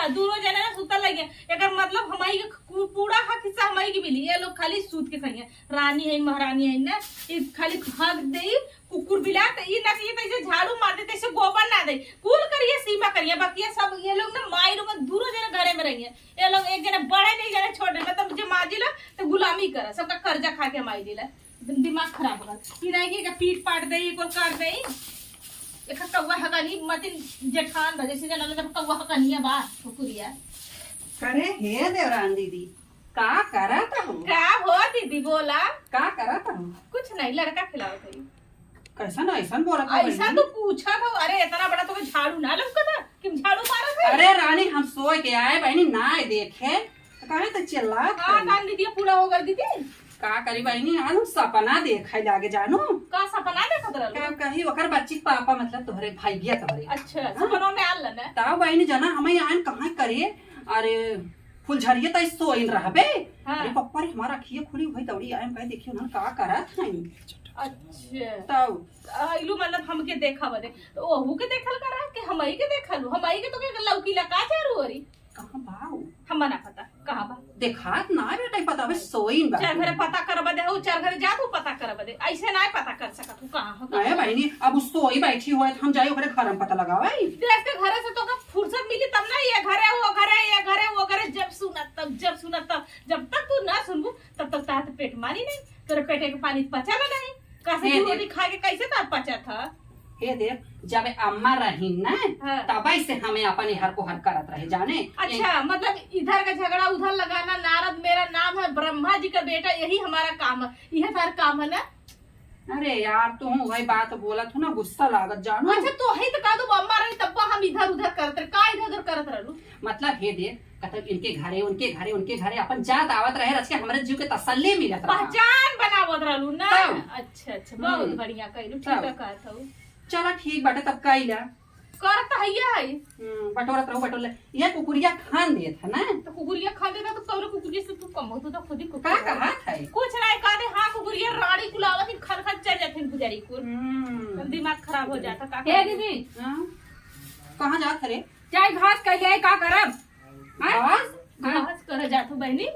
दोनों जने ना सुतल लगे एकर मतलब हमारी के पूरा हक हिस्सा हमारी के मिली। ये लोग खाली सूत के सही है, रानी है महारानी है ना, ये खाली हक दे कुकुर बिला त ई ना कि तैसे झाड़ू मार दे तैसे गोबर ना दे, कुल करिए सीमा करिए। बाकी सब ये लोग ना माई लोग दोनों जने घरे में रहिए। ये लोग एक जने बड़े नहीं जने छोटे, मतलब जो माजी ला तो गुलामी करा, सबका कर्जा खा के माई दिला, दिमाग खराब हो गया। ई नहीं कि पीट पाट दे को काट दे एक कौवा हकानी मतिन जेठान भजे से जन लगे कौवा हकानी बा कुकुरिया करे हे देवरान दीदी का करत हूँ? का हो दीदी बोला का करत हूँ? कुछ नहीं, लड़का खिलावत है। कैसन ऐसन बोलत हो? ऐसा तो पूछा था। अरे इतना बड़ा तो झाड़ू ना लगता था कि झाड़ू मारा था। अरे रानी हम सोए के आए बहनी ना देखे तो कहे तो चिल्ला। हाँ दान दीदी पूरा हो गया दीदी। का करी बहनी आज हम सपना देखे लागे जानू का सपना देखत रहल? कही ओकर बच्ची पापा मतलब तोहरे भाईया तोहरे। अच्छा सपनों में आल ना ताऊ बहनी जना हमें आन कहाँ करे। अरे फुलझरिया तो सोइन रहबे। हाँ। अरे पप्पा रे हमारा खिए खुली हुई तौड़ी आए कहे देखियो ना का करत है। अच्छा ताऊ इलू मतलब हमके देखा बदे तो ओहू के देखल करा कि हमई के देखल हमई के तो के लौकी लका चारू ओरी कहाँ बाऊ हम ना पता कहाँ बा देखात ना बेटा पता बे सोइन बा। चार घरे पता करब दे हो, चार घरे जा तू पता करब दे, ऐसे ना पता कर सकत तू कहाँ हो। अरे बहनी अब सोई बैठी हुआ हम जाए ओकरे घर में पता लगावे। देख के घरे से तो का फुर्सत मिली तब ना, ये घरे वो घरे ये घरे वो घरे, जब सुनत तब जब सुनत तब, जब तक तू ना सुनबू तब तक तात पेट मारी नहीं, तेरे पेटे के पानी पचा नहीं। कैसे रोटी खा के कैसे तार पचा था? हे देख जब अम्मा रही ना हाँ। तब से हमें अपने हर को हर करत रहे जाने। अच्छा मतलब इधर का झगड़ा उधर लगाना, नारद मेरा नाम है, ब्रह्मा जी का बेटा, यही हमारा काम है, यह तार काम है ना। अरे यार तू वही बात बोलत हो ना गुस्सा लागत जानू। अच्छा तो ही तो कह दो अम्मा रही तब हम इधर उधर करते रहे, का इधर उधर करत रहलू? मतलब हे देख कतक इनके घरे उनके घरे उनके घरे अपन जात आवत रहे रच के हमारे जीव के तसल्ली मिलत रहा। पहचान बनावत रहलू ना। तब। अच्छा अच्छा बहुत बढ़िया कहलू, ठीक है कहत हूँ। चला ठीक बाटे तब कइला करत हैया है बटोरत रहो बटोर ये कुकुरिया खान देत है ना। तो कुकुरिया खा देता तो तोरे कुकुरिया से तू कम होता तो खुद ही का कहा था कुछ नहीं कह दे। हाँ कुकुरिया रानी कुलावत ही खर खर चल जाते गुजारी को, दिमाग खराब हो जाता। का हे दीदी कहाँ जात रे? चाय घास कहिए का करब? घास करे जातो बहनी,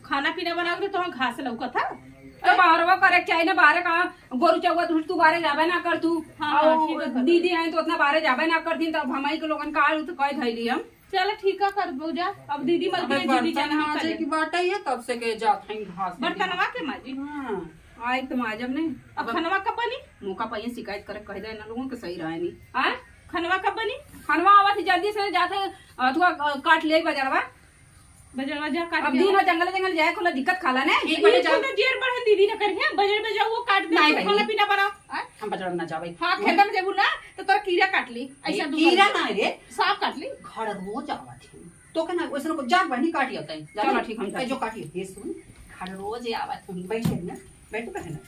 खाना पीना बना के तो घास लौका था तो बाहरवा करे चाहे ना बाहर कहाँ गोरु चौवा तू बाहर जाबे ना कर तू। हाँ, ठीक है। दीदी है तो उतना बाहर जाबे ना कर दिन तब हमारी के लोगन का तो कह धैली हम। चल ठीक है कर बो जा। अब दीदी मर गई, दीदी जाने हम बर्तन की बाटे है तब से के जात हैं घास बर्तनवा के माजी आए तुम आ जब नहीं अब खनवा कब बनी? मौका पाइए शिकायत करे कह दे ना लोगों के सही रहे नहीं। हाँ खनवा कब बनी? खनवा आवा थी जल्दी से जाते तू काट ले बाजारवा। बजरवा जा काट अब दिन जंगल जंगल जाए को दिक्कत खाला ने एक बजे जा तो देर बढ़े दीदी ने करिए बजर में जाओ वो काट दे, नहीं खाना पीना बनाओ। हम बजरंग ना जावे। हाँ खेत में जेबू ना तो तोर कीड़ा काट ली, ऐसा कीड़ा ना रे सांप काट ली। घर रोज आवत है तो कहना वैसे को जाग बहनी काटी होता है। चलो ठीक हम जो काटी ये सुन घर रोज आवत है बैठे ना बैठो कहे ना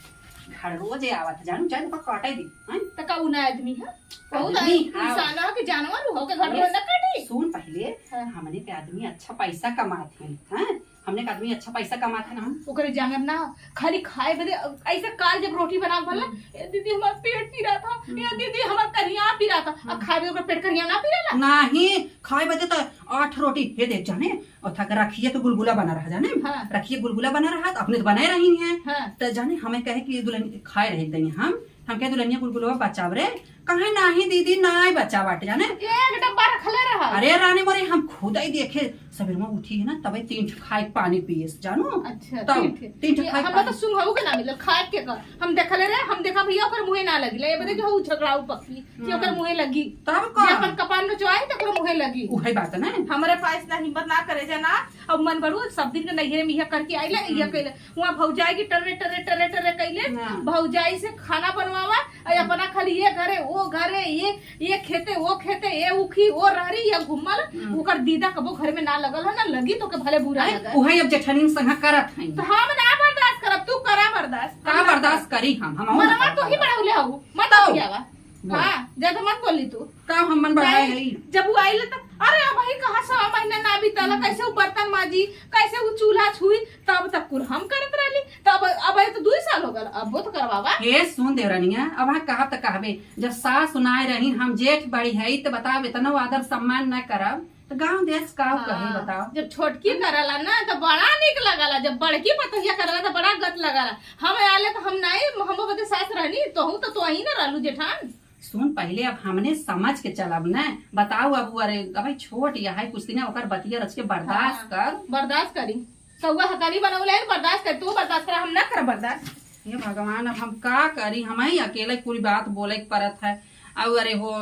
घर रोज आवत जानू जान को काटे दी हां त का उना आदमी है बहुत आदमी, इंसान है कि जानवर हो के घर में न काटी। सुन पहले हाँ। हमने के आदमी अच्छा पैसा कमाते हैं हां हमने के आदमी अच्छा पैसा कमाते हैं ना हम ओकरे जानवर ना खाली खाए बदे ऐसे काल जब रोटी बना भला ए दीदी हमार पेट पी रहा था, ए दीदी हमार करिया पी रहा था, अब खाए ओकर पेट करिया ना पी रहा नहीं खाए बदे तो 8 रोटी हे देख जाने और थक रखिए तो गुलगुला बना रहा जाने। हाँ। रखिए गुलगुला बना रहा तो अपने तो बनाए रही है। हाँ। तो जाने हमें कहे कि दुल्हन खाए रहे दई हम कहे दुल्हनिया गुलगुलवा बचाव रे कहे नहीं दीदी नहीं बचा बाटे जाने एक डब्बा रखले रहा। अरे रानी मोरे हम खुद ही देखे सवेर में उठी है ना तबे 3 खाए पानी पिए जानू। अच्छा तब ठीक 3 है। खाए हम तो सुनहु के ना मिलल खाए के कर हम देखले रे, हम देखा भैया ओकर मुंहे ना लगी ले बदे जो झगड़ाऊ पक्की कि ओकर मुंहे लगी तब जे का अपन कपान में चोआई त ओकर मुंहे लगी। उहे बात है ना हमारे पास ना हिम्मत ना करे जाना। अब मन बड़ू सब दिन के नैहरे में यह करके आइले यह कइले वहां भौजाई की टरे टरे टरे टरे कइले भौजाई से खाना बनवावा और अपना खाली ये घरे वो घरे ये खेते वो खेते ये उखी वो रहरी ये घुमल ओकर दीदा कबो घर में ना लगल है ना लगी तो के भले बुरा लगा। उहे अब जेठनी संग करत हैं तो हम ना बर्दाश्त करब, तू करा बर्दाश्त का बर्दाश्त करी हम मनवा तो ही बढ़ाउले हऊ मत आवा। हां जब मत बोली तू का हम मन बढ़ाए है जब वो आइले तब अरे भाई कहाँ 6 महीना ना बीतल कैसे वो बर्तन माजी कैसे वो चूल्हा छुई तब तक कुल हम करत रहली तब अब तो 2 साल हो गल अब वो तो करवावा। हे सुन देवरानिया अब हाँ कहा तो कहबे जब सास सुनाए रही हम जेठ बड़ी है तो बताओ इतना आदर सम्मान न करब तो गांव देश का कहे हाँ, बताओ। जब छोटकी करला ना तो बड़ा निक लगला, जब बड़की पतोहिया करला तो बड़ा गत लगला। हम आले तो हम नहीं, हम बदे सास रहनी तो ही ना रहलू जेठान। सुन पहले अब हमने समझ के चलब न, बताओ अब अरे भाई छोट या है कुछ दिन ओकर बतिया रच के बर्दाश्त कर। बर्दाश्त करी सौवा हकारी बनौले है, बर्दाश्त कर, तू बर्दाश्त कर, हम ना कर बर्दाश्त। हे भगवान अब हम का करी, हम ही अकेले पूरी बात बोले के परत है। अब अरे हो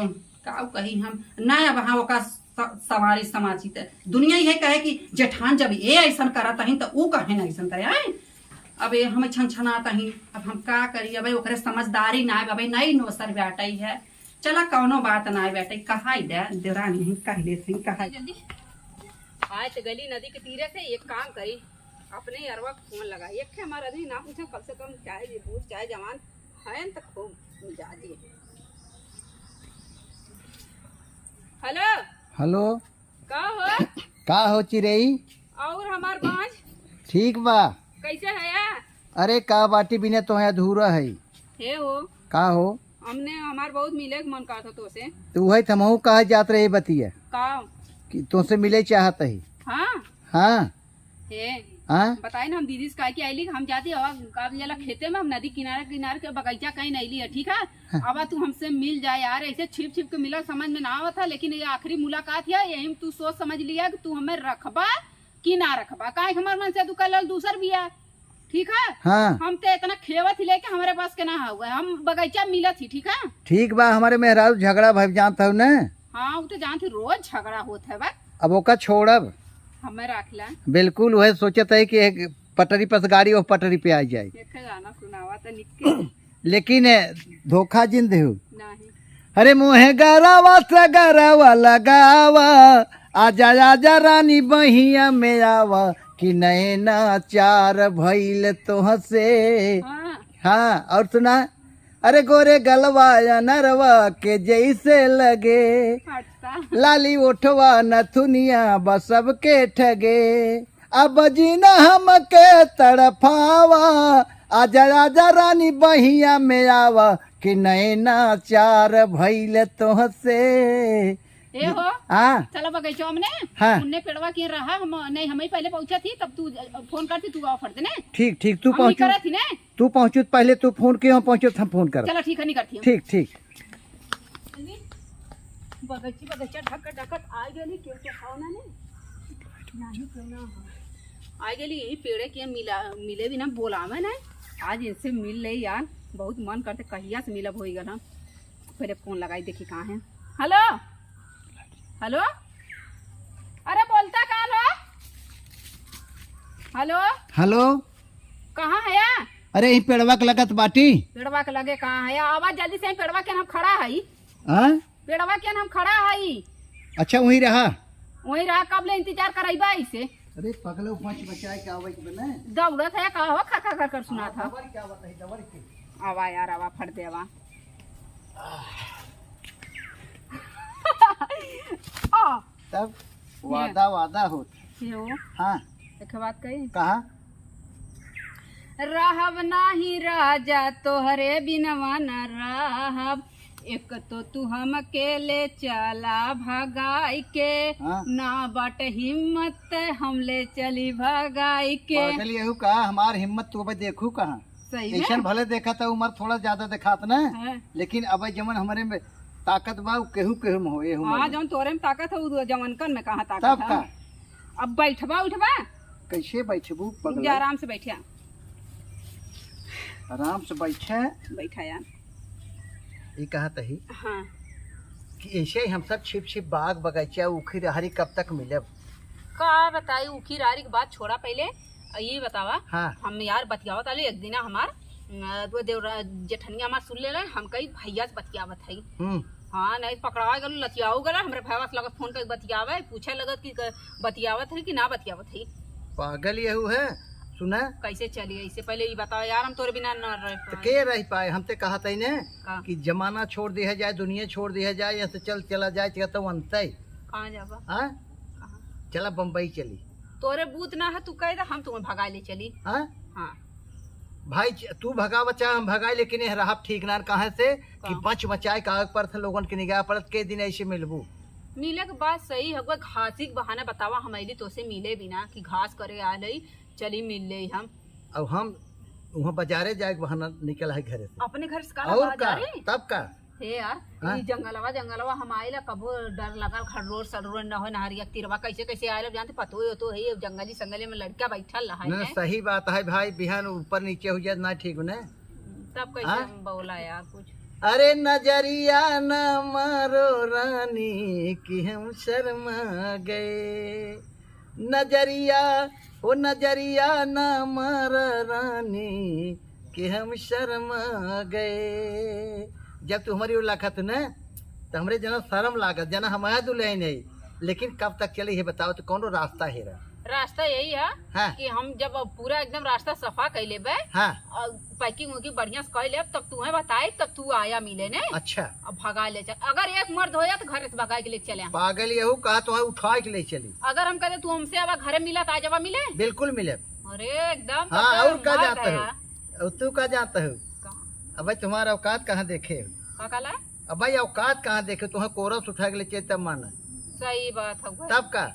का कही हम ना, अब हाँ ओका सवारी समाचित है दुनिया ये कहे कि जेठान जब ये ऐसा करत हन तो ऊ कहे ना ऐसा तय। अब ये हमें छनछनात ही, अब हम का करी, अब ओकरे समझदारी ना अब नई नोसर बेटई है। चला कौनो बात ना बेटे, कहा दे देवरानी ही कह ले थे कहा जल्दी आज तो गली नदी के तीरे से एक काम करी, अपने अरवा को फोन लगा, एक हमारा आदमी ना पूछे कम से कम चाहे बूढ़ चाहे जवान है तो खूब मिजा दिए। हेलो हेलो, का हो चिरई? और हमार बांझ ठीक बा। कैसे है या? अरे का बाटी बिना तो अधूरा है। हे हो का हो? हमने हमार बहुत मिले के मन कहा था तो से। तो वही तमहू कहा जात रहे बतिया का कि तुमसे मिले चाहत है। हाँ हाँ हे हाँ बताए ना, हम दीदी से कहा कि आईली हम जाती हवा खेते में, हम नदी किनारे किनारे के बगीचा कहीं नहीं ली है, ठीक है। अब तू हमसे मिल जाए यार, ऐसे छिप छिप के मिला समझ में ना आवा था, लेकिन ये आखिरी मुलाकात है, यही तू सोच समझ लिया कि तू हमें रखबा कि ना रखबा, काहे हमारे मन से तू कल दूसर भी है, ठीक है। हाँ हम तो इतना खेवत ही लेके हमारे पास के ना हुआ, हम बगीचा मिला थी, ठीक है। ठीक बा। हमारे मेहरारू झगड़ा भाई जानता हूँ न। हाँ वो तो जानती, रोज झगड़ा होता है बा। अब ओका छोड़ब हमें रख ला, बिल्कुल। वह सोचत है कि एक पटरी पर से गाड़ी और पटरी पे आ जाए, एक गाना सुनावा तो निकल लेकिन धोखा जिंद हो। नहीं। अरे मुहे गरावा से गरावा लगावा, आजा आजा रानी बहिया में आवा, कि नैना चार भइल तोह से। हाँ हाँ और सुना, अरे गोरे गलवा या नरवा के जैसे लगे, हटता लाली उठवा नथुनिया बस सबके ठगे, अब जीना हमके तड़फावा, आजा आजा रानी बहिया में आवा, कि नैना चार भइल तोह से। ए हो हाँ चलो बगीचा हमने हाँ। उनने पेड़वा के रहा, हम नहीं हम ही पहले पहुंचा थी, तब तू फोन करती, तू ऑफर दे ने। ठीक ठीक, तू हम पहुँचू, करा थी ने। तू पहुँचू पहले, तू फोन किया, हम पहुँचो हम फोन कर। चलो ठीक है, नहीं करती हूँ। ठीक ठीक। बगीचा ढकट ढकट आ गेली, क्यों के खाओ ना ने नहीं क्यों ना आ गेली, यही पेड़े के मिले भी ना बोलावे ना, आज इनसे मिल ले यार, बहुत मन करते कहिया से मिलब होई गल। हम पहले फोन लगाई देखी कहाँ है। हेलो हेलो, अरे बोलता कहाँ लो? हेलो हेलो, कहाँ है या? अरे यही पेड़वा के लगत बाटी। पेड़वा के लगे कहाँ है या? आवाज जल्दी से, पेड़वा के नाम खड़ा है, हाँ पेड़वा के नाम खड़ा है। अच्छा वही रहा, वही रहा, कब ले इंतजार कराइबा इसे? अरे पगलो पांच बचाए के आवे के बने दौड़त है, कहा हो खा खा कर सुना था। दवर क्या बताई, दवर के आवा यार, आवा फट दे आवा। तब वादा वादा होत। हो हाँ एक बात कही, कहा, रहब नाही राजा तोहरे बिनवा न रहब, एक तो तू हम अकेले चला भगाई के, हाँ। ना बट हिम्मत हम ले चली भगाई के। पागल यहू कहा, हमार हिम्मत तो अब देखू कहाँ। सही ऐसा में भले देखा था, उम्र थोड़ा ज्यादा दिखात ना, हाँ। लेकिन अब जमन हमारे में ताकत बा, केहू केहू में हो ये हाँ, जौन तोरे में ताकत है, वो जवानकन में कहाँ तब ताकत का है। अब बैठबा उठबा, कैसे बैठबू जा पगला, आराम से बैठिया, आराम से बैठे। बैठा यार। ये कहा तही हाँ कि ऐसे ही हम सब छिप छिप बाग बगीचा उखी हरी कब तक मिलब। का बताई, उखी रारी की बात छोड़ा, पहले ये बतावा। हाँ हम यार बतियावत आले एक दिन हमार वो देवरा जेठनिया हमार सुन ले, हम कई भैया से बतियावत है। हाँ नहीं पकड़ावा गलो, लतियाओ गला, हमरे भैया से लगत फोन कर बतियावे, पूछे लगत कि बतियावत है कि ना बतियावत है। पागल यहू है, सुना कैसे चली ऐसे, पहले ये बताओ यार, हम तोरे बिना न रह तो पाए। के रह पाए। हम ते कहा था ने का? कि जमाना छोड़ दिया जाए, दुनिया छोड़ दिया जाए, या तो चल चला जाए, तो अंत कहाँ जाबा? हाँ कहाँ? चला बम्बई चली। तोरे बूत ना है, तू कह दे, हम तुम्हें भगा ले चली। हाँ हाँ भाई तू भगा बचा, हम भगाए, लेकिन रहा ठीक ना कहाँ से कि बच बचाए कागज पर थे लोगन के निगाह पड़त के दिन ऐसे मिलबू। मिले के बात सही है, घासी के बहाना बतावा हमारी तो से मिले बिना कि घास करे आ लई चली मिल ले हम। अब हम वहाँ बाजारे जाए के बहाना निकल है घरे से। अपने घर से काला और का बाजारे तब का हे यार हाँ? ई जंगलवा हम आइला कबो डर लगल खरोर सरोर न हो नहरिया तीरवा कैसे कैसे आइला जानते पतो हो तो है जंगली संगले में लड़का बैठल रहा नहीं है सही बात है भाई, बिहान ऊपर नीचे हो जाए ना ठीक ने। तब कैसे हाँ? हम बोला यार कुछ अरे नजरिया न मारो रानी कि हम शर्मा गए, नजरिया ओ नजरिया न मारा रानी कि हम शर्मा गए। जब तू हमारी लाखत न तो हमरे जना शर्म लागत, जना हमारा दुल्हन नहीं, लेकिन कब तक चले ये बताओ तो कौन रास्ता है रा? रास्ता यही है हाँ कि हम जब पूरा एकदम रास्ता सफा कर लेबे हाँ और पैकिंग वैकिंग बढ़िया से कर ले तब तुम्हें बताए तब तू आया मिले ने अच्छा अब भगा ले चल। अगर एक मर्द हो तो घर से भगा के ले चले हम। पागल यहू कहा तो उठा के ले चली। अगर हम कहते तू हमसे अब घरे मिला तो आज अब मिले बिल्कुल मिले। अरे एकदम हाँ तो और का मार जाता गया। है और तू का जाता है? अब भाई तुम्हारा औकात कहाँ देखे? का कहला? अब भाई औकात कहाँ देखे? तुम्हें कोरस उठा के ले चले तब माना। सही बात है तब का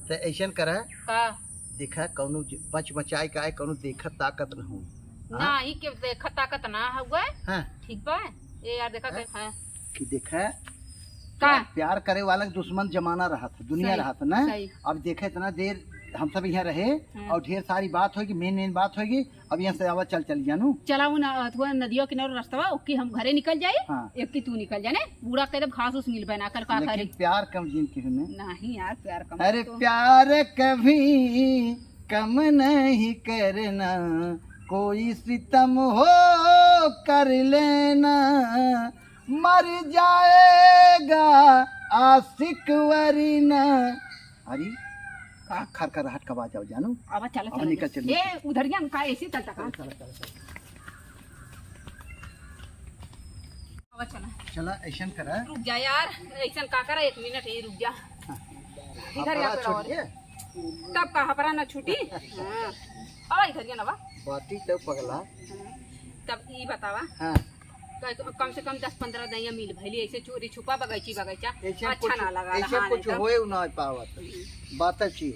तो ऐसा करा का देखा कौनो बच बचाए का कौनो देखा ताकत न हो। ना ही के देखा ताकत ना हुआ हाँ ठीक बा ये यार देखा कैसा है कि देखा का प्यार करे वाला के दुश्मन जमाना रहा था, दुनिया सही, रहा था ना। सही। अब देखा इतना देर हम सब यहाँ रहे हाँ। और ढेर सारी बात होगी, मेन बात होगी। अब यहाँ से आवा चल जानू चला अथवा नदियों किनारे रास्ता ओके हम घरे निकल जाए हाँ। एक की तू निकल जाने पूरा कदम घास उस मिल बना कर का करे लेकिन प्यार कम जिन की हमें। नहीं यार प्यार कम अरे तो प्यार कभी कम नहीं करना, कोई सितम हो कर लेना, मर जाएगा आशिक वरना। अरे का खर कर हट कब आ जाओ जानू। अब चला अब निकल चल ये उधरिया का ऐसे चलता का अब चला चला ऐसा करा रुक जा यार ऐसा का करा एक मिनट ही रुक जा इधर या छोड़िए तब कहा परा ना छुट्टी हां अब इधर या ना बाती तो पगला। तब ई बतावा हाँ कम से कम 10-15 दैया मिल भइली ऐसे चोरी छुपा बगैचा ऐसे अच्छा कुछ ना लगा ऐसे हाँ, कुछ नहीं होए ना पावत बात अच्छी।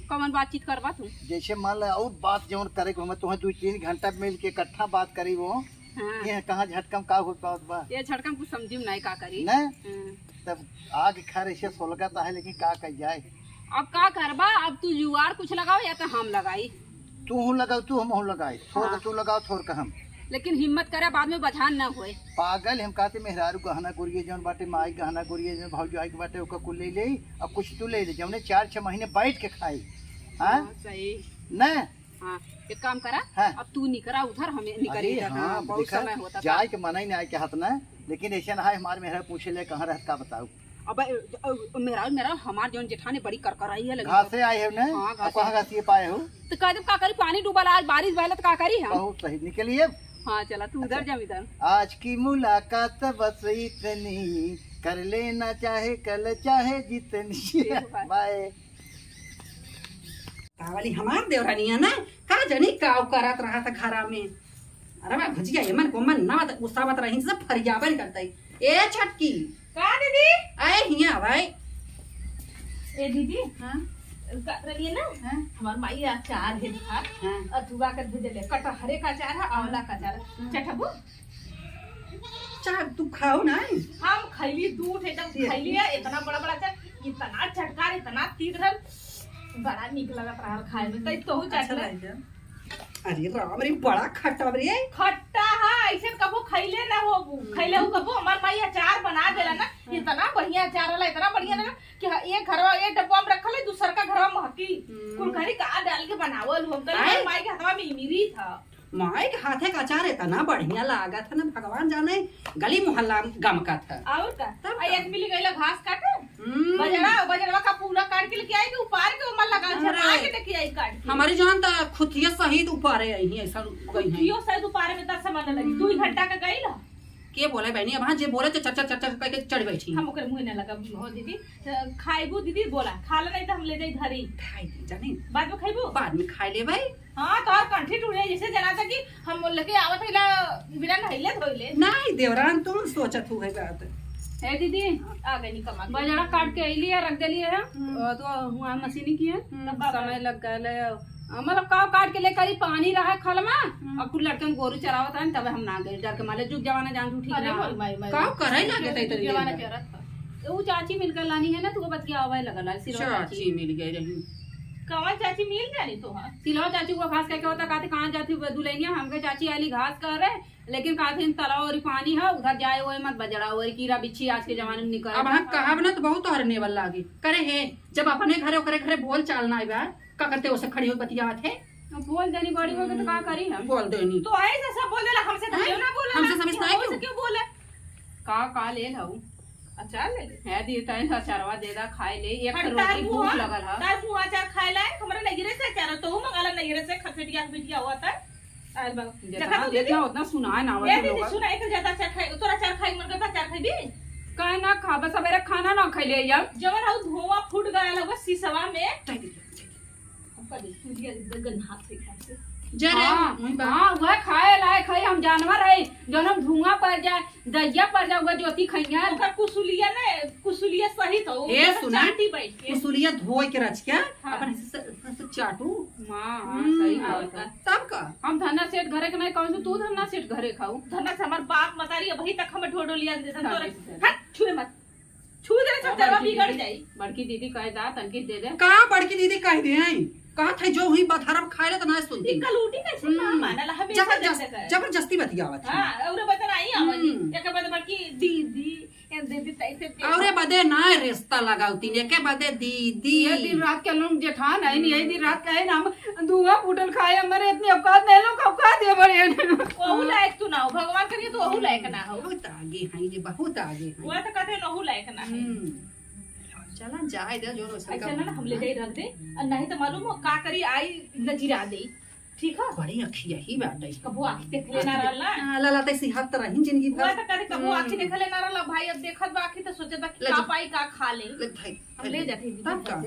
कौन बातचीत करवा तू जैसे मान ला और बात जौन करे को हमें तुम्हें 2-3 घंटा मिल के इकट्ठा बात करी वो हाँ। ये कहाँ झटकम का हो पावत बा ये झटकम कुछ समझी नहीं का करी ना। हाँ। तब आग खैर ऐसे सोलगत है, लेकिन का कह जाए। अब का करबा अब तू जुआर कुछ लगाओ या तो हम लगाई तू हूँ लगाओ तू हम हूँ लगाए थोड़ हाँ। तू लगाओ थोड़ का हम। लेकिन हिम्मत करे बाद में बझान न होए पागल हम कहते मेहरारू गहना गुड़िए जौन बाटे माई गहना गुड़िए जौन भाव के बाटे ओका कुल ले ले अब कुछ तू ले ले जौने 4-6 महीने बैठ के खाई। हाँ सही न हाँ एक काम करा हाँ। अब तू निकरा उधर हमें निकल अरे इधर हाँ हाँ, बहुत देखा समय होता था जाए के मना ही नहीं आए के हाथ न, लेकिन ऐसा ना है हमारे मेहरा पूछे ले कहाँ रहत का बताओ। अब मेरा मेरा हमार जौन जेठानी बड़ी करकराई है लगी घासे आए हो न हाँ, घासे। अब कहाँ घासिए पाए हो? तो कह का करी पानी डूबल आज बारिश भइल तो का करी हम बहुत सही निकलिए। हाँ चला तू उधर जा इधर आज की मुलाकात बस इतनी, कर लेना चाहे कल चाहे जितनी। बाय। वाली हमार देवरानिया ना का जनी काव करत रहा था घरा में। अरे मैं भजिया ये मन को मन ना मत गुस्सा मत रही सब फरियाबन करतई। ए छटकी का दीदी आए हिया भाई। ए दीदी हां रहिए ना हां हमार माई अचार है था हां अथुआ कर भेजले कटहरे का अचार है आंवला का अचार है। चटबू चार तू खाओ ना। हम खैली दूध एकदम खैली है इतना बड़ा बड़ा अचार इतना चटकार इतना तीखा बड़ा निक लगत रहा खाए में तई तो चटला। अरे राम रे बड़ा खट्टा रे। खट्टा है ऐसे कबो खैले ना हो खैले हो कबो हमार माई अचार बना देला ना इतना बढ़िया अचार वाला इतना बढ़िया लगा कि एक घरवा एक डब्बा में रखल है दूसर का घरवा महकी कुल घरी का डाल के बनावल हो गई माई के हाथवा में इमली था। माई के हाथे का अचार इतना बढ़िया लागा था ना भगवान जाने गली मोहल्ला गम का था। और का एक मिली गईला घास काटे बजरवा का पूरा काट के लेके आई के ऊपर के उमर लगा झरा के लेके आई काट के। हमारी जान त खुतिया सहित ऊपर है यही ऐसा गई है। कियो शायद ऊपर में 10 समय लगी 2 घंटा का गईला के बोले बहनी अब हाँ जे बोले तो चर करके चढ़ बैठी। हम ओकर मुंह न लगा हो दीदी खाइबू दीदी बोला खाला नहीं तो हम ले जाई धरी खाई जाने बाद में खाइबू बाद में खाई ले भाई। हाँ तो और कंठी टूटे जैसे जना था कि हम लेके आवत हिला बिना नहिले धोइले नहीं देवरान तुम सोचत हुए बात है दीदी आ गई नहीं कमा के। बाजरा काट के अली है रख दिली है तो वहाँ मशीनी की है समय लग गए मतलब काव काट के ले करी पानी रहा खल में अब कुल लड़के गोरू चरावत है तब हम ना गए डर के माले जुग जवाना जान तू ठीक अरे ना मोर माई माई का करे ना के तई जवाना चरत था। वो चाची मिलकर लानी है ना तू बतिया आवे लगल है सिलवा चाची चाची मिल गई रही। कवन चाची मिल जानी तो हां सिलवा चाची को घास क्या होता कहते कहाँ जाती दुलैनिया हमके चाची आली घास कर रहे लेकिन कहते तालाब और पानी है उधर जाए वो मत बजड़ा और कीड़ा बिच्छी आज के जमाने में निकल अब हाँ कहा ना तो बहुत हरने वाला लागे करे है जब अपने घरे ओकरे घरे बोल चालना है बार का करते उसे खड़ी हो बतिया थे बोल देनी बड़ी हो गई तो का करी हम बोल देनी तो ऐसे सब बोल देला हमसे तो क्यों ना बोला हमसे समझता है क्यों? क्यों बोले का ले लऊ अच्छा ले ले है दी तई अचारवा दे दा खाए ले एक तार रोटी भूख मुआ लगल है तार मुआ अचार खाए लाए हमरा नगरे से अचार तो मंगाला नगरे से खटखटिया बिटिया हुआ था आल बा जितना देखना उतना सुनाए ना ये वाले दीदी लोग सुना एक ज्यादा अचार खाए तोरा अचार खाई मन करता अचार खाई भी काहे ना खाबा सवेरे खाना ना खइले यार जवन हाउ धुआं फूट गया लगा सीसवा में हमका दे सूर्य गगन हाथ से खाते जरे हाँ वह खाए लाए खाई हम जानवर है जब हम धुआं पर जाए दैया पर जाए वह ज्योति खइया ओकर कुसुलिया सही तो ए सुना चाटी बैठ के कुसुलिया धोए के रच क्या हाँ। अपन से चाटू मां सही बात है तब का हम धन्ना सेठ घरे के नहीं कहूं तू धन्ना सेठ घरे खाऊ धन्ना से हमार बाप मतारी अभी तक हम ढोडो लिया दे हाँ, तोरे हाँ। हट छुए मत छू दे सब जगह बिगड़ जाई बड़की दीदी कहे दा तनकी दे दे का बड़की दीदी कह दे आई कहा था जो हुई बात हरम खाए तो ना सुनती इनका लूटी कैसे मानला हमेशा जबरदस्ती बतियावत है हां और बता नहीं आवाजी एक बता बड़की दीदी ए दीदी तैसे औरे बदे ना रिश्ता लगावती के बदे दीदी ये दिन रात के लोग जेठान है नहीं दिन रात का है ना हम धुआं फूटल खाए हमारे इतनी औकात नहीं लोग औकात है बड़े ओहू लायक तू ना हो भगवान करिए तो ओहू लायक ना हो बहुत आगे हैं ये बहुत आगे हैं वो तो कहते ओहू लायक ना है चला जाए दे जो रोशन अच्छा ना हम ले जाई रख दे और नहीं तो मालूम हो का करी आई नजीरा दे ठीक है बड़ी अखिया ही बाटे कबो आंख देख लेना रहला लला तैसी हाथ रही जिंदगी वो भर तो करे कबो आंख देख लेना रहला भाई अब देखत बा आंख तो सोचत बा कि का पाई का खा ले हम ले जाते तब का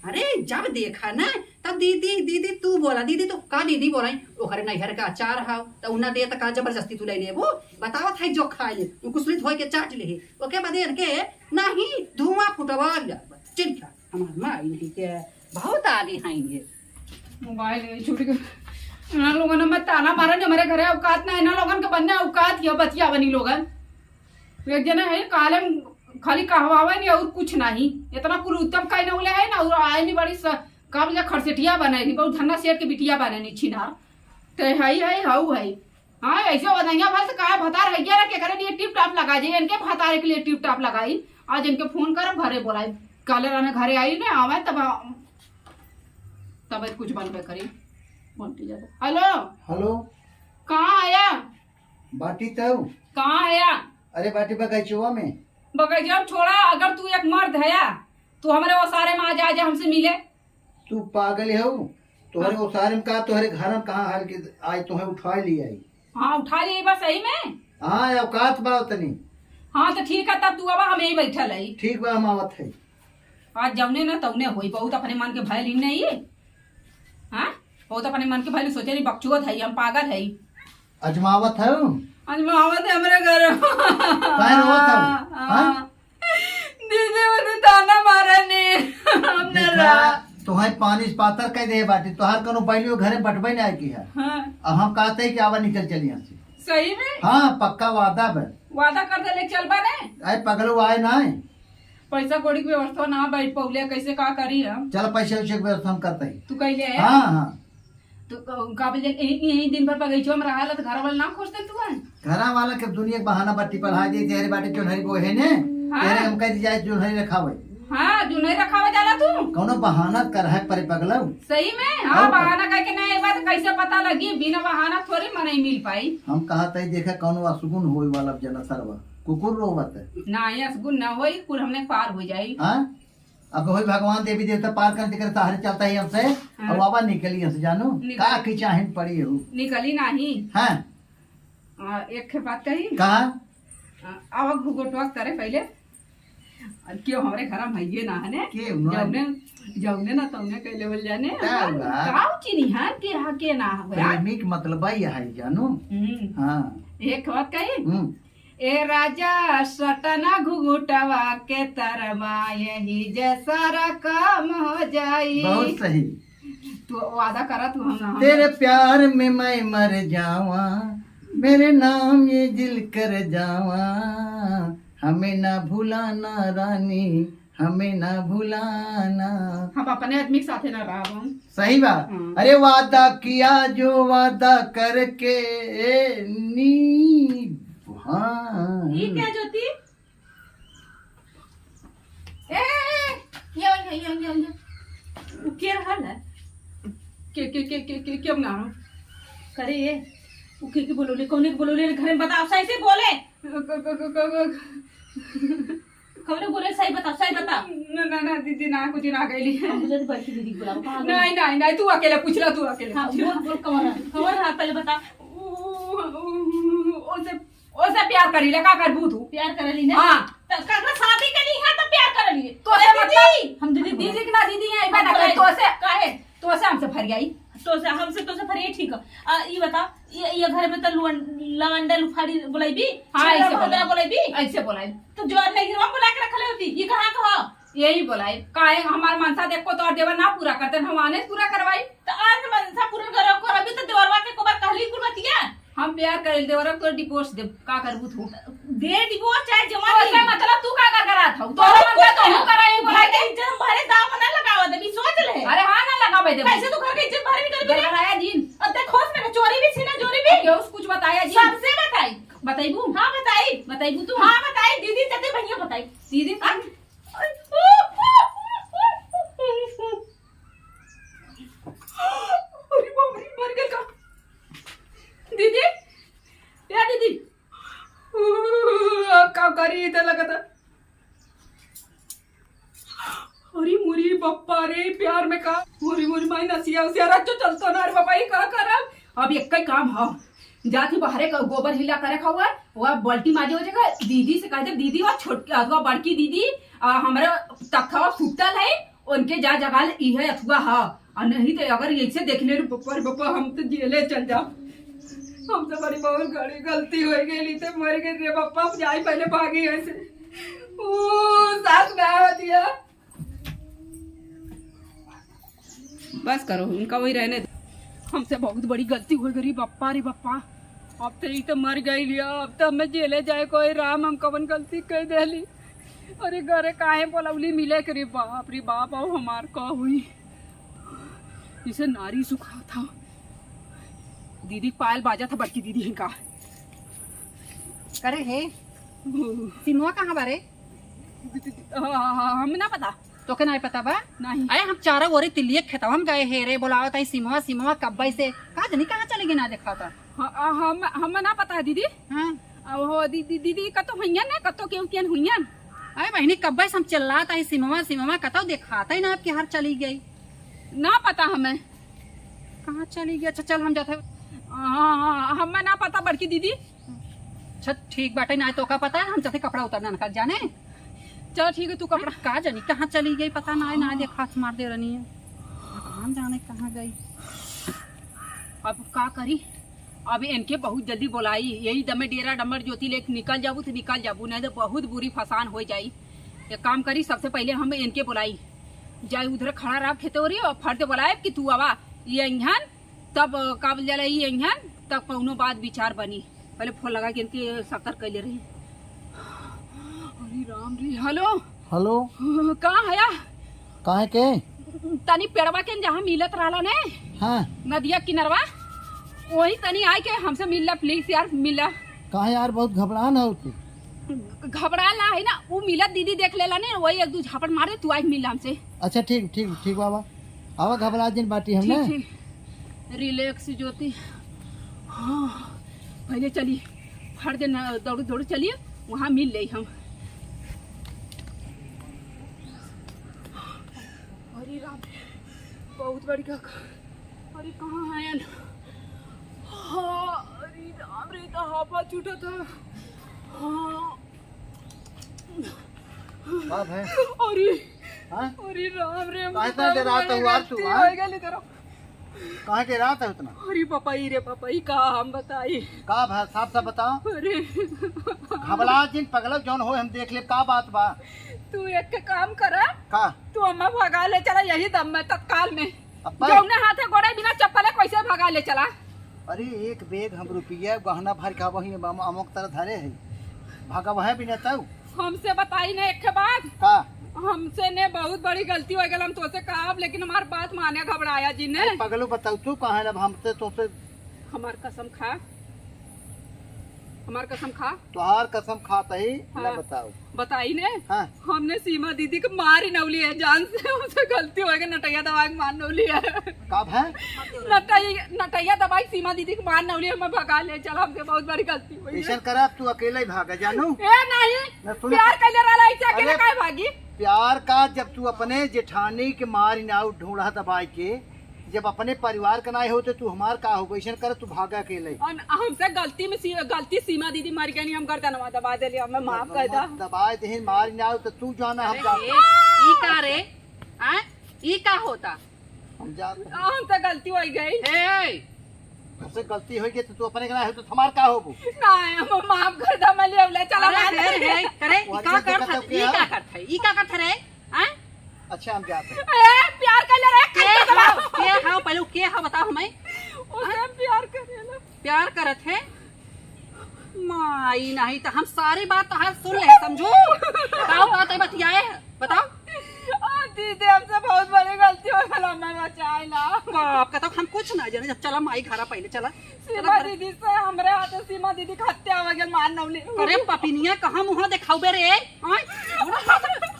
अरे जब देखा ना तब दीदी दीदी तू बोला दीदी तो का दीदी बोला ओकरे नैहर का अचार हाउ तो उना दे त का जबरदस्ती तू ले लेबो बताओ था जो खा ले तू कुसलित होय के चाट ले ओके बाद के नहीं धुआं फुटवा जा चिंता हमार माई नहीं के बहुत आगे हैं ये मोबाइल छूट गया ना लोगों ने मत ताना मारा जो हमारे घरे औकात ना है ना लोगन के बनने औकात या बतिया बनी लोगन एक जना है काले खाली कहवावे नहीं और कुछ नहीं इतना कुल उत्तम का न उले है ना और आए नहीं बड़ी काम जा खरसेटिया बनाई बहुत धन्ना सेठ के बिटिया बने नहीं छिनार ते है हाउ है हाँ ऐसे बनाइया भर से कहा भतार है ना के करे ये टिप टाप लगा जाए इनके भतारे के लिए टिप टाप लगाई आज इनके फोन कर घरे बोलाई काले राने घरे आई ना आवे तब कुछ बन पे करी हेलो हेलो कहाँ आया बाटी तो कहाँ आया अरे बाटी बगैचुआ में बगैचा छोड़ा अगर तू एक मर्द है तू हमारे वो सारे में आ जा हमसे मिले तू पागल है तोहरे वो सारे में कहा तोहरे घर में कहाँ हाल के आई तुम्हें उठा ली आई हाँ उठा लिए बस सही में हाँ औकात बा उतनी हाँ तो ठीक है तब तू अब हम यही बैठल है ठीक बा हम आवत है आज जमने ना तवने होई बहुत अपने मन के भय लीन नहीं हाँ बहुत अपने मन के भय सोचे नहीं बकचुअत है हम पागल है अजमावत है आज मावत है हमारे घर दीदी मुझे ताना मारा नहीं हमने तुम्हें पानी पातर कह दे बाटी तोहार कनो पहले घरे बटबे नहीं की है हाँ अब हम कहते हैं कि आवा निकल चली यहाँ से सही में हाँ पक्का वादा बे वादा कर दे ले चल बने अरे पगलो आए ना पैसा कौड़ी की व्यवस्था ना बैठ पौले कैसे का करी हम चल पैसे वैसे की व्यवस्था हम करते हैं तू कैले है हाँ हाँ तो काबिल यही दिन भर बगीचो में रहा तो घर वाले ना खोजते तू है घरा वाला के दुनिया के बहाना बाटी पढ़ा दी तेरे बाटे जोनहरी वो है ने तेरे हम कह दी जाए जोनहरी रखावे हाँ जो नहीं रखावे जाला तू कौनो बहाना कर है पर पगलो सही में हाँ बहाना कह के नहीं बात कैसे पता लगी बिना बहाना थोड़ी मन नहीं मिल पाई हम कहा तई देखा कौनो असुगुन होई वाला जना सरवा कुकुर रोवत है ना ये असगुन ना होई कुल हमने पार हो जाई हाँ अब होई भगवान देवी देवता पार करते करते हरे चलता है हमसे और बाबा निकली हमसे जानो का की चाहिन पड़ी हो निकली नहीं हाँ एक बात कही कहा आवक भूगोटवा करे पहले क्यों हमारे घर में ये ना है के जौने जौने ना तौने के लेवल जाने का हुआ? काऊ चीनी है के हा के ना हो यार प्रेमी के मतलब है जानो हाँ एक बात कही ए राजा सटना घुघुटवा के तरवा यही जैसा काम हो जाई। बहुत सही। तू वादा करा तू हम तेरे प्यार में मैं मर जावा, मेरे नाम ये दिल कर जावा, हमें ना भुलाना रानी, हमें ना भुलाना। हम अपने आदमी के साथे ना रहा। सही बात। अरे वादा किया जो वादा करके हाँ। ये क्या ज्योति? ये क्या हाल है? क्यों ना करे ये उके के बोलोले कौने के बोलोले घर में बताओ, सही से बोले। कौने बोले सही बताओ, सही बताओ। ना दीदी ना कुछ ना गईली। मुझे तो बड़की दीदी को बुलाओ। कहाँ नहीं नहीं नहीं, तू अकेले पूछ ला, तू अकेले हाँ, पूछ ला। बोल बोल खबर है पहले बता। ओसे प्यार करी ले, का करबू तू? प्यार करली ना? हाँ। तो काका शादी करी है तो प्यार करली। तो से मतलब हम दीदी दीदी के ना दीदी है बना कर तो से हमसे फर गई। तो से हमसे तो से फरिए ठीक है। ये बता, ये घर में तो लवंडा लुफाड़ी बोलाईबी? हाँ, ऐसे बोलाईबी। ऐसे बोलाई तो जोर नहीं गिरवा बुला के रखले होती। ये कहां कहा? यही बोलाई काहे हमार मनसा देखो तो देवर ना पूरा करते, हम आने पूरा करवाई। तो आज मनसा पूरा करो को अभी तो देवरवा के कोबर कहली कुलबतिया। हम प्यार करे देवर तो डिवोर्स दे, का करबू तू? दे दिवो चाहे जमा तो दे। मतलब तू का करा था? तो मन तो हम कराई बोलाई के। इज्जत भरे दाम ना लगावा दे, भी सोच ले। अरे हां ना लगावे दे। कैसे तू घर के इज्जत भरे निकल गई? कराया दिन अब देखो उसने चोरी भी छीना, चोरी भी। क्यों कुछ बताया जी? सबसे बताई। बताइबू? हां बताई। बताइबू तू? हां बताई। दीदी तते भैया बताई। दीदी अरे बाप रे, मर गई का दीदी? या दीदी अब का करी इधर लगा था। अरे मुरी बप्पा रे, प्यार में का मुरी मुरी माई नसिया उसिया रख जो चलतो ना रे बापा, ये का करब? अब एक ही काम हो जाती बाहरे का गोबर हिला करे खावा वो बाल्टी माजे हो जाएगा। दीदी से कह दे दीदी और छोटकी अथवा बड़की दीदी हमारा तखवा फूटल है उनके जा जगह इहे अथवा हा, और नहीं तो अगर ऐसे देखने रे बप्पा हम तो जेले चल जाओ। हम तो बड़ी बहुत बड़ी गलती हो गई तो मर गए रे बप्पा, जाई पहले भागी ऐसे ओ सास गाय दिया। बस करो उनका वही रहने दो। हमसे बहुत बड़ी गलती हो गई बप्पा रे बप्पा, अब तो ये तो मर गई लिया, अब तो हमें जेले जाए कोई राम, हम कवन गलती कर देली। अरे घरे काहे बोलौली मिले के रे बाप रे बाप, अब हमार का हुई इसे नारी सुखा था। दीदी पायल बाजा था बड़की दीदी का। करे हे सिनुआ कहाँ बारे? हम ना पता तो के नहीं पता बा? नहीं। अरे हम चारों ओरी तिलिये खेतवा हम गए हे रे, बोलावत है सिमुआ सिमुआ कब्बई से का जनी कहाँ चले गए ना देखा था। हम ना पता है दीदी। हाँ वो दीदी कतो हुईन ना कतो क्यों कियन हुईन? अरे बहनी कब्बई से हम चिल्लाता है सिमुआ सिमुआ कतो दिखाता ही ना आपकी हर चली गई। ना पता हमें कहाँ चली गई? अच्छा चल हम जाते। हमें ना पता बड़की दीदी। अच्छा ठीक बाटे ना तो का पता है, हम जाते कपड़ा उतरना कर जाने। चलो ठीक है तू कपड़ा का जानी कहाँ चली गई पता ना है, ना देखा मार दे रही है, भगवान जाने कहाँ गई। अब का करी? अब इनके बहुत जल्दी बोलाई, यही दमे डेरा डमर ज्योति लेके निकल जाबू तो निकल जाबू, नहीं तो बहुत बुरी फसान हो जाई। एक काम करी सबसे पहले हम इनके बोलाई जाए उधर खड़ा रहा खेते हो रही और फर्द बोलाए कि तू आवा ये इंजन तब काबल जला ये इंजन तब कौनो बात विचार बनी। पहले फोन लगा के इनके सकर कैले रही। अरे राम रे, हेलो हेलो कहाँ है? काहे के? तनी पेड़वा के जहाँ मिलत रहला ने हाँ नदिया किनरवा, वही तनी आए के हमसे मिलला प्लीज यार, मिलला। काहे यार बहुत घबरान हो तू? घबरा ला है ना, वो मिलत दीदी देख लेला ने, वही एक दू झापड़ मारे तू आज मिलला हमसे। अच्छा ठीक ठीक ठीक बाबा, आवा घबरा जिन बाटी हमने। ठीक ठीक रिलैक्स ज्योति। हाँ पहले चलिए हर दिन दौड़ दौड़ चलिए वहाँ मिल ले हम। अरे राम बहुत बड़ी का, अरे कहाँ है? हाँ अरे राम रे तो हाफा छूटा था। हाँ बाप है। अरे हाँ अरे राम रे काहे इतना डराता हुआ तू? हाँ? कहाँ के रात है उतना? अरे पपाई रे पपाई का हम बताई। का भा साफ साफ बताओ। अरे घबरा जिन पगलब जौन हो हम देख ले का बात बा। तू एक के काम करा, का तू अम्मा भगा ले चला यही दम में तत्काल में। अब्बा जौने हाथे गोड़े बिना चप्पले कैसे भगा ले चला। अरे एक बेग हम रुपया गहना भर के वही अमुक तरह धरे है भागा वह भी नहीं तऊ। हमसे बताई ना एक के बात। का हमसे ने बहुत बड़ी गलती हो गई, हम तोसे कहा लेकिन हमार बात माने घबराया जी ने। पगलू बताऊ तू कहाँ है हमसे तोसे हमार कसम खा, हमार कसम खा। तुहार कसम खाता ही हाँ। ना बताओ। बताई ने हाँ हमने सीमा दीदी को मार ही नवली है जान से। हमसे गलती हो गई, नटैया दवाई मार नवली है। कब है? नटैया दवाई सीमा दीदी को मार नवली हमें भगा ले चला। हमसे बहुत बड़ी गलती हुई ऐसा है। करा तू अकेले ही भागा जानू। ए नहीं मैं सुन- प्यार कर रहा ऐसे अकेले अरे- काहे भागी। प्यार का जब तू अपने जेठानी के मार नाउ ढूंढा दबाई के, जब अपने परिवार का ना होते तू हमार का हो ऐसा कर तू भागा अकेले। और हमसे गलती सीमा दीदी मार के नहीं हम करता नवा दबा दे लिया, हमें माफ कर दा। दबाए दे मार नाउ तो तू जाना हम अरे जाते ई का रे ई का होता? हम जाते हमसे गलती हो गई। ए हमसे गलती होगी तो तू अपने का ना हो तो हमार का होबू। नहीं हम माफ कर दा। मैं ले चला अरे मान ढेर है करे ई का करत वो ई का करत है ई का करत रे हैं? अच्छा हम जाते हैं। ए प्यार कर ले रे के हां पहले के हां बताओ हमें। उसे प्यार करेला। प्यार करत है माई नहीं तो हम सारी बात तो हर सुन ले समझू। बताओ बात है बतियाए बताओ। दीदी हमसे बहुत बड़ी गलती हो गई, हमें बचाए ना। बाप का तो हम कुछ ना जाने। जब चला माई घरा पहले चला सीमा दीदी से हमरे हाथे सीमा दीदी की हत्या हो गई मार नवली। अरे पपिनिया कहाँ मुँह दिखाऊ बे रे हैं?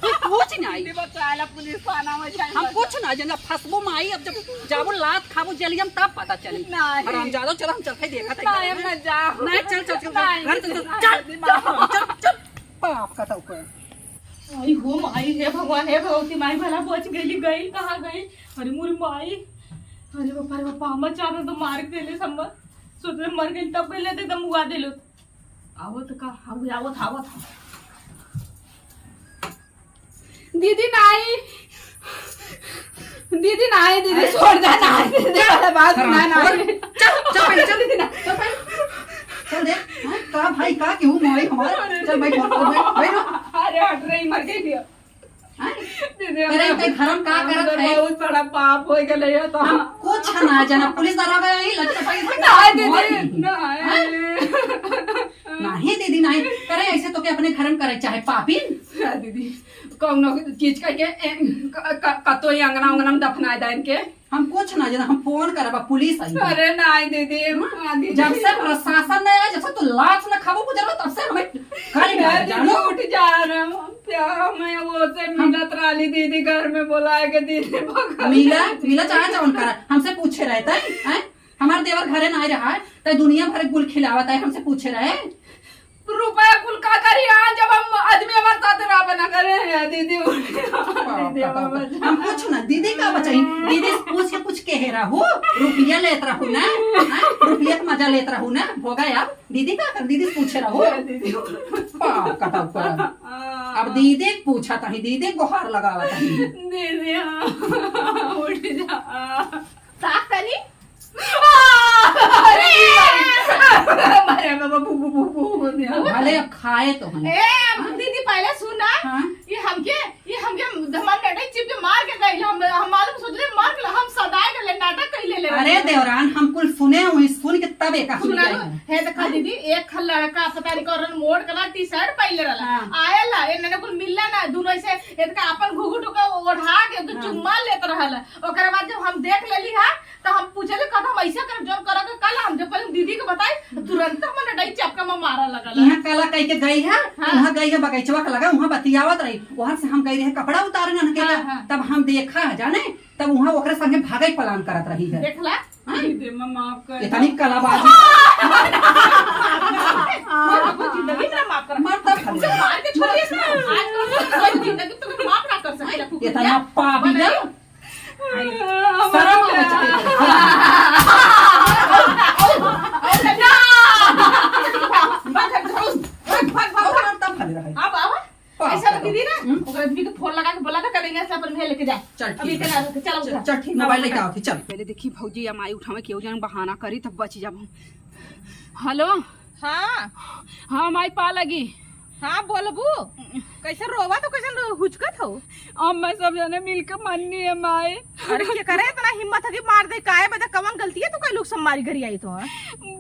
तू कुछ नहीं दीदी बचाएला पुलिस थाना में जाए। हम कुछ ना जाने फसबो माई। अब जब जाबो लात खाबो जलियम तब पता चली। नहीं। हम जादो चल हम चल के देखा नहीं हम न जाओ। नहीं चल चल चल नहीं, घर चल नहीं, चल नहीं, चल चल बाप का तो कोई आई हो माई हे भगवान हे भगवती माई भला बच गई गई कहाँ गई। अरे मोरी माई अरे बापा हम चाहते तो मार के देले सब सोच रहे मर गई तब गई एकदम उगा देलो। आवत का आवत आवत दीदी नहीं दीदी नहीं दीदी छोड़ दे नहीं दीदी वाला बात ना नहीं। चल चल पहले चल दीदी ना चल पहले चल दे हाँ, का भाई का क्यों माई हमारे चल भाई भाई ना अरे हट रही मर गई दिया। हाँ? दीदी अरे ते घरम का करत है? बहुत बड़ा पाप हो गया तो। हम कुछ ना जाना पुलिस दरोगा यही लटक पाई नहीं दीदी नहीं नहीं दीदी नहीं करे ऐसे तो के अपने घर में करे चाहे पापिन दीदी कौनो चीज करके कतो ही अंगना उंगना में दफना देन के। हम कुछ ना जाना। हम फोन करबा पुलिस आई अरे नहीं दीदी जब से प्रशासन ने आया जब से तू लाश न खाबो गुजरबा तब से हमें खाली घर जानो उठ जा रहा हूँ प्यार में वो से मिलत राली दीदी घर में बुलाए के दीदी मिला चाहे जवन करा हमसे पूछे रहता है हमारे देवर घरे ना रहा है तो दुनिया भर गुल खिलावता है हमसे पूछे रहे रुपया कुल का करी जब हम आदमी हमारे साथ रहा ना करे दीदी हम कुछ ना दीदी का बचाई दीदी पूछ के कुछ कह रहा रुपया लेत रहू ना रुपया का मजा लेत रहू ना होगा यार दीदी का कर दीदी पूछे रहो अब दीदी पूछा था दीदी गुहार लगावा था दीदी उठ जा साफ करी अरे बाबा भले अब खाए तो हम दीदी पहले सुना हाँ? ये हमके धमाल नाटक चिप के मार के गई हम मालूम सोच रहे मार के हम सदाए के ले नाटक कई ले अरे देवरान हम कुल सुने हुए सुन के तब एक सुना है देखा दीदी एक लड़का पता नहीं कौन मोड़ कलर टी शर्ट पहले रहला हाँ। आयला एने कुल मिलला ना दोनों ऐसे इनका अपन घुघुट का ओढ़ा के तो चुम्मा लेत रहला। ओकरे बाद जब हम देख लेली हा तो हम पूछले कद हम ऐसा कर जोन करा के कल हम जब पहले दीदी को बताई तुरंत हम डई चपका में मारा लगल। यहाँ काला कह के गई है वहाँ गई है बगीचवा के लगा वहाँ बतियावत रही वहाँ से हम गई रहे कपड़ा उतारने अनकेला तब हम देखा जाने तब वहाँ ओकरे संगे भागे प्लान करत रही है देखला दीदी मैं माफ कर इतनी कलाबाजी जिंदगी ना माफ कर मरता उसे मार के छोड़िए ना आज कोई जिंदगी तुम्हें माफ ना कर सकेला। इतना पापी ना शर्म आवे चाहिए अब ऐसा दीदी ना ओकरा दीदी के फोन लगा के बोला था करेंगे से अपन भेज लेके जा। चल ठीक अभी है। इतना रुक चलो उठा। चल ठीक मोबाइल लेके आओ चल। पहले देखी भौजी या माई उठावे केहू जन बहाना करी तब बच जाब। हेलो हाँ हाँ माई पा लगी। हाँ बोलबू कैसे रोवा तो कैसे हुचकत हो। अब मैं सब जने मिलकर मन्नी है माई। अरे क्या करे इतना हिम्मत है कि मार दे काहे बता कवन गलती है तो कई लोग सब मारी घरी आई तो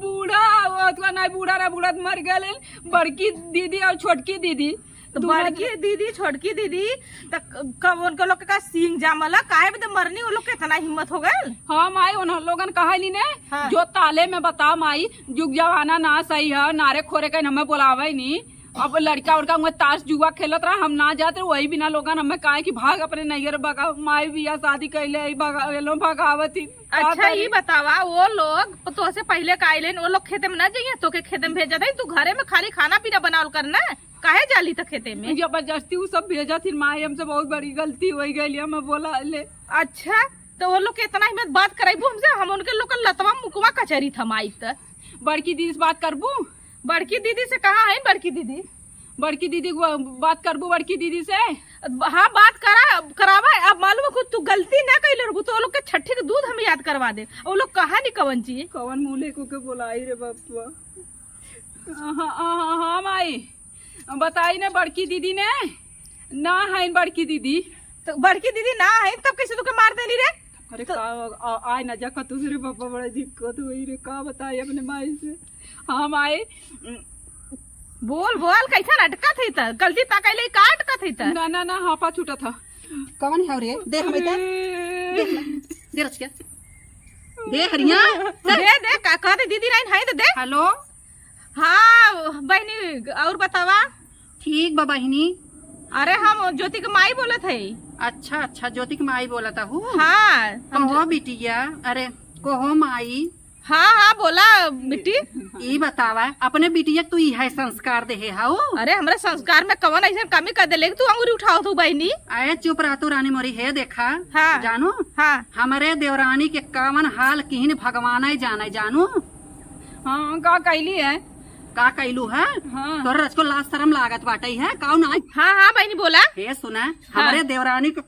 बूढ़ा अथवा नहीं बूढ़ा ना बूढ़ा मर गए बड़की दीदी और छोटकी दीदी तो बड़की दीदी छोटकी दीदी तक कब उनके लोग का सींग जामला काहे बता मरनी वो लोग के इतना हिम्मत हो गए। हाँ माई उन लोगन कहली ने हाँ। जो ताले में बता माई जुग जवाना ना सही है नारे खोरे के हमें बुलावे नहीं। अब लड़का उड़का उनका ताश जुआ खेलत रहा हम ना जाते वही बिना लोगन हमें कहे कि भाग अपने नैयर भगा माई बिया शादी कैले भगावती। अच्छा ये बतावा वो लोग तो से पहले काइले वो लोग खेते में ना जाइए तो के खेते में भेजा था तू घरे में खाली खाना पीना बनावल करना काहे जाली तक खेते में जबरदस्ती वो सब भेजा थी माई हमसे बहुत बड़ी गलती हो गई हमें बोला ले। अच्छा तो वो लोग के इतना हिम्मत बात कराइबू हमसे हम उनके लोग लतवा मुकवा कचहरी थमाई तक। बड़की दीदी से बात करबू। बड़की दीदी से कहाँ है बड़की दीदी। बड़की दीदी को बात करबू बड़की दीदी से। हाँ बात करावा। अब मालूम है तू गलती ना कैले रहू तो वो लोग के छठी के दूध हम याद करवा दे। वो लोग कहा नहीं कवन चीज कवन मूले को के बोलाई रे बपुआ। हाँ माई बताई ने बड़की दीदी ने ना है बड़की दीदी। तो बड़की दीदी ना है तब कैसे तुके मार देली रे। अरे आय ना जा कतु रे पापा बड़ा दिक्कत हुई रे का बताई अपने माई से। हाँ माई बोल कैसा अटका थी त गलती ता कैले का अटका थी त ना हाफा छूटा था। कौन है रे देख बेटा दे रच के देख रिया दे का कहते दीदी राइन है तो दे। हेलो हाँ बहनी और बतावा। ठीक बा बहिनी। अरे हम ज्योति के माई बोलत है। अच्छा ज्योति की माई बोला था हूँ। हाँ कहो बिटिया अरे कहो माई। हाँ बोला बेटी। ई बतावा अपने बिटिया तू है संस्कार दे हाउ। अरे हमारे संस्कार में कवन ऐसा कमी कर दे तू अंगूरी उठाओ तू बहनी। आए चुप रह तू रानी मोरी है देखा। हाँ। जानू हाँ हमारे देवरानी के कामन हाल किन भगवान जाने जानू। हाँ का कैली है का कैलू है। हाँ। तोरा रच को लाज शरम लागत बाटे है काउ ना। हाँ बहनी बोला। हे सुना हमारे देवरानी को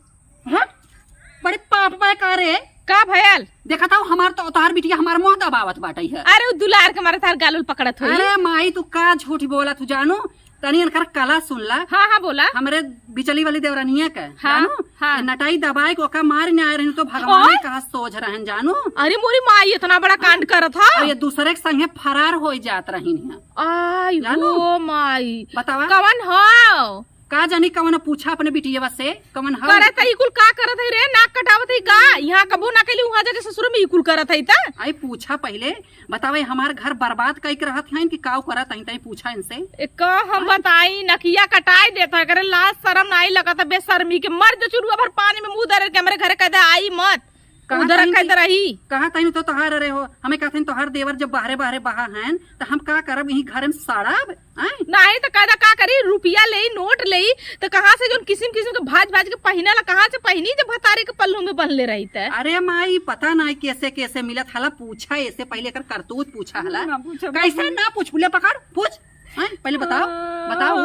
बड़े पाप पाए करे का भयल देखा था हमार तो उतार बिटिया हमार मुंह दबावत बाटे है। अरे वो दुलार के मारे तार गालुल पकड़त हुई। अरे माई तू का झूठ बोला तू जानू तनी अनकर कला सुनला। हाँ बोला। हमरे बिचली वाली देवरानिया के हाँ, जानू हाँ। नटाई दबाई को का मार न आए रही तो भगवान कहा सोच रहन जानू। अरे मोरी माई इतना बड़ा कांड करत था। और ये दूसरे के संगे फरार हो जात रही आई जानू? वो माई बतावा कवन हो का जानी कवन पूछा अपने बिटिया से कवन हो करत है कुल का करत है रे नाक कटावत है का यहाँ कबो ना कैली वहाँ जाके ससुर में कुल करत है ता। आई पूछा पहले बतावे हमार घर बर्बाद कई के रहत हैं कि काव करत हैं तई पूछा इनसे। एक हम बताई नकिया कटाई देता करे लाज शरम नहीं लगता बेशर्मी के मर जो चुरुआ भर पानी में मुंह धरे के हमरे घरे कहते आई मत उधर कहते रही। कहा तई तो तोहार रहे हो हमें कहते तोहार देवर जब बाहरे बहा हैं तो हम का करब यही घर में साड़ब नहीं तो कहता का करी रुपया ले नोट ले तो कहाँ से जो किस्म के भाज के पहने ला कहाँ से पहनी जब भतारे के पल्लू में बंधले रही थे। अरे माई पता नहीं कैसे मिलत हला पूछा ऐसे पहले कर करतूत पूछा हला कैसे ना पूछ बोले पकड़ पूछ पहले बताओ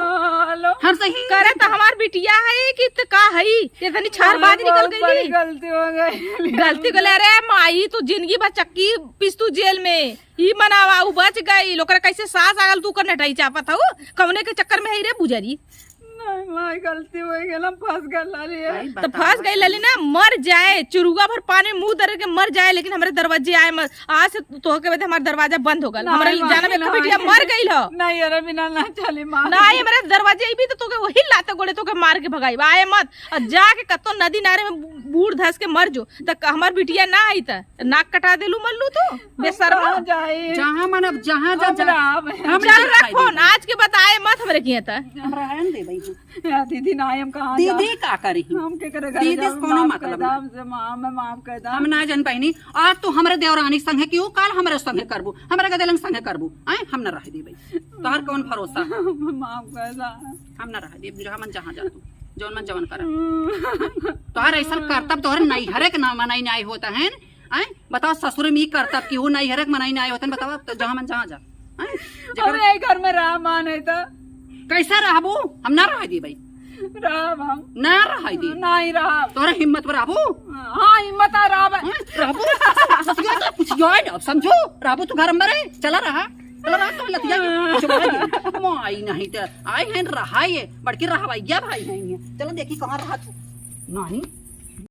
हम सही करे तो हमार बिटिया है कि तो का है ये तनी छार बाज निकल गई। गलती हो गई गलती को ले रे माई तू जिंदगी भर चक्की पिस्तू जेल में ही मनावा उ बच गई लोकरा कैसे सास आगल तू कर नटाई चापत हो कवने के चक्कर में है रे बुजरी। माई गलती हो गई हम फंस गए तो फंस गई लली ना मर जाए चुरुआ भर पानी मुंह दर के मर जाए लेकिन हमारे दरवाजे आए मत आज से तो के बाद हमारा दरवाजा बंद हो गया हमारे जाना में बिटिया मर गई हो नहीं अरे बिना ना चली मार ना ये मेरे दरवाजे भी तो के वही लाते गोड़े तो के मार के भगाई आए मत और जाके कतो नदी नारे में बूढ़ धस के मर जो तक हमार बिटिया ना आई त नाक कटा देलू मल्लू तो बेशर्म जाए जहां मन अब जहां जा चल रखो आज के बताए मत हमरे किए त हमरा रहन दे भाई दीदी ना हम कहाँ दीदी का करी हम के करे दीदी से कोनो मतलब माफ कर दा हम ना जान पाइनी आज तू हमरे देवरानी संगे क्यों काल हमरे संगे करबू हमरे गदेलंग संगे करबू आए हम न रह दी भाई तोहर कौन भरोसा माफ कर दा हम न रह दी जहां मन जहां जा तू जौन मन जवन कर तोहर ऐसा करतब तोहर नहीं हरेक ना मनाई नहीं होता है आए बताओ ससुर में करतब कि वो नहीं हरेक मनाई नहीं होता बताओ तो जहां मन जहां जा अरे घर में रह माने तो कैसा रहबू हम ना रह दी भाई राम हम ना रहाई दे नहीं रहा। तोरा हिम्मत पर राबू हाँ हिम्मत आ रहा है। राबू कुछ जोड़ अब समझो राबू तू घर में रहे चला रहा तो लतिया कुछ माई नहीं तो आई है रहा ये बड़की रहा भैया भाई नहीं है चलो देखी कहाँ रहा तू नानी